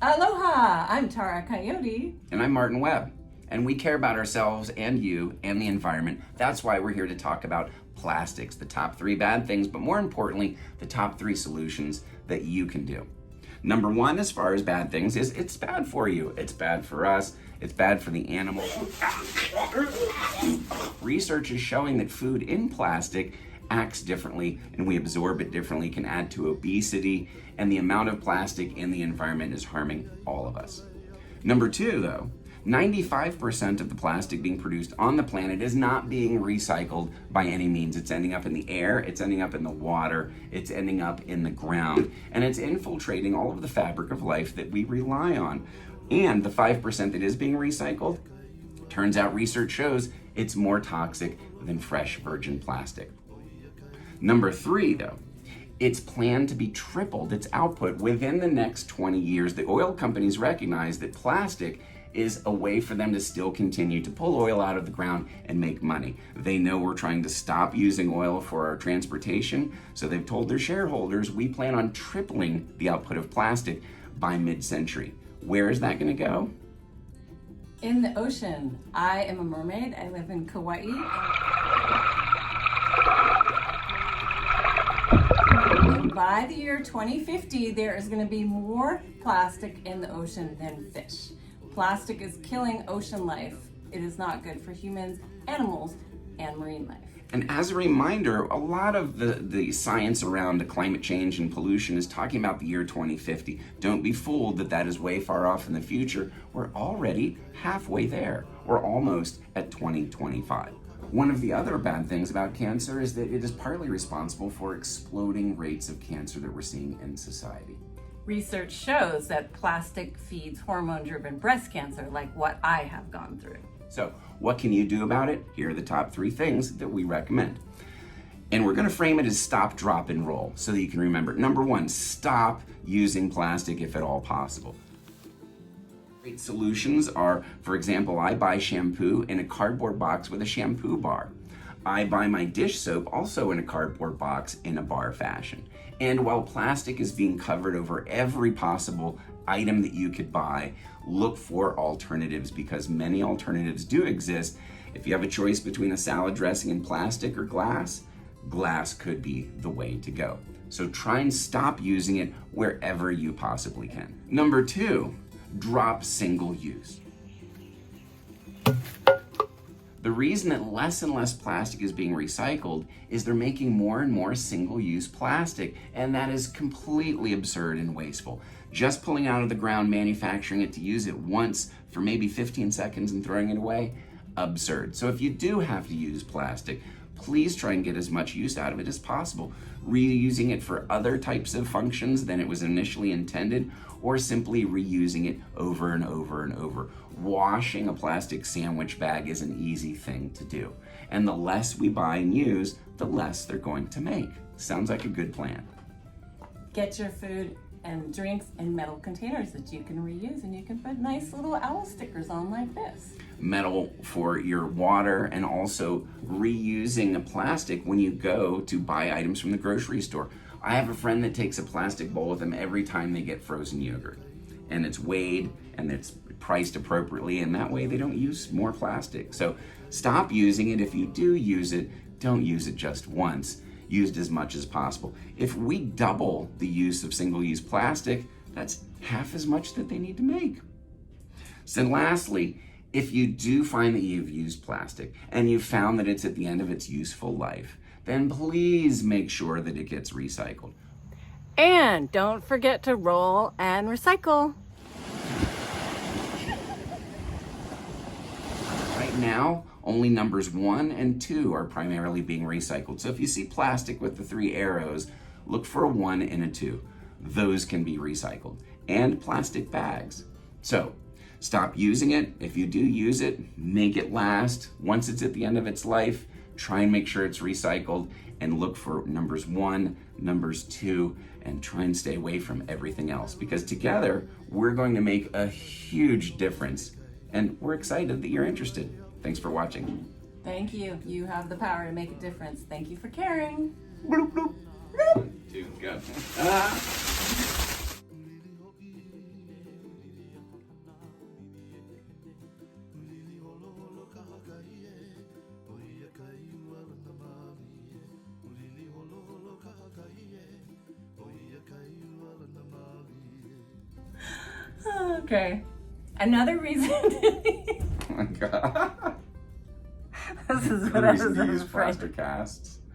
Aloha, I'm Tara Coyote. And I'm Martin Webb. And we care about ourselves and you and the environment. That's why we're here to talk about plastics, the top 3 bad things, but more importantly, the top 3 solutions that you can do. Number 1, as far as bad things, is it's bad for you. It's bad for us. It's bad for the animals. Research is showing that food in plastic acts differently and we absorb it differently, can add to obesity, and the amount of plastic in the environment is harming all of us. Number 2, though, 95% of the plastic being produced on the planet is not being recycled by any means. It's ending up in the air, it's ending up in the water, it's ending up in the ground, and it's infiltrating all of the fabric of life that we rely on. And the 5% that is being recycled, turns out research shows it's more toxic than fresh virgin plastic. Number 3, though, it's planned to be tripled, its output, within the next 20 years. The oil companies recognize that plastic is a way for them to still continue to pull oil out of the ground and make money. They know we're trying to stop using oil for our transportation, so they've told their shareholders, we plan on tripling the output of plastic by mid-century. Where is that going to go? In the ocean. I am a mermaid. I live in Kaua'i. And by the year 2050, there is going to be more plastic in the ocean than fish. Plastic is killing ocean life. It is not good for humans, animals, and marine life. And as a reminder, a lot of the science around the climate change and pollution is talking about the year 2050. Don't be fooled that that is way far off in the future. We're already halfway there. We're almost at 2025. One of the other bad things about cancer is that it is partly responsible for exploding rates of cancer that we're seeing in society. Research shows that plastic feeds hormone-driven breast cancer, like what I have gone through. So, what can you do about it? Here are the top 3 things that we recommend. And we're going to frame it as stop, drop, and roll so that you can remember. Number 1, stop using plastic if at all possible. Great solutions are, for example, I buy shampoo in a cardboard box with a shampoo bar. I buy my dish soap also in a cardboard box in a bar fashion. And while plastic is being covered over every possible item that you could buy, look for alternatives because many alternatives do exist. If you have a choice between a salad dressing in plastic or glass, glass could be the way to go. So try and stop using it wherever you possibly can. Number 2, drop single use. The reason that less and less plastic is being recycled is they're making more and more single-use plastic, and that is completely absurd and wasteful. Just pulling out of the ground, manufacturing it to use it once for maybe 15 seconds and throwing it away, absurd. So if you do have to use plastic, please try and get as much use out of it as possible, reusing it for other types of functions than it was initially intended, or simply reusing it over and over and over. Washing a plastic sandwich bag is an easy thing to do. And the less we buy and use, the less they're going to make. Sounds like a good plan. Get your food and drinks in metal containers that you can reuse, and you can put nice little owl stickers on like this. Metal for your water, and also reusing a plastic when you go to buy items from the grocery store. I have a friend that takes a plastic bowl with them every time they get frozen yogurt. And it's weighed and it's priced appropriately, and that way they don't use more plastic. So stop using it. If you do use it, don't use it just once. Used as much as possible. If we double the use of single-use plastic, that's half as much that they need to make. So lastly, if you do find that you've used plastic and you've found that it's at the end of its useful life, then please make sure that it gets recycled. And don't forget to roll and recycle. Right now, only numbers 1 and 2 are primarily being recycled. So if you see plastic with the 3 arrows, look for a 1 and a 2. Those can be recycled. And plastic bags. So stop using it. If you do use it, make it last. Once it's at the end of its life, try and make sure it's recycled, and look for numbers 1, numbers 2, and try and stay away from everything else, because together we're going to make a huge difference, and we're excited that you're interested. Thanks for watching. Thank you. You have the power to make a difference. Thank you for caring. Bloop, bloop. 1, 2, go. Okay. Another reason. Oh my god. This is what Another I reason was to use afraid. plaster casts.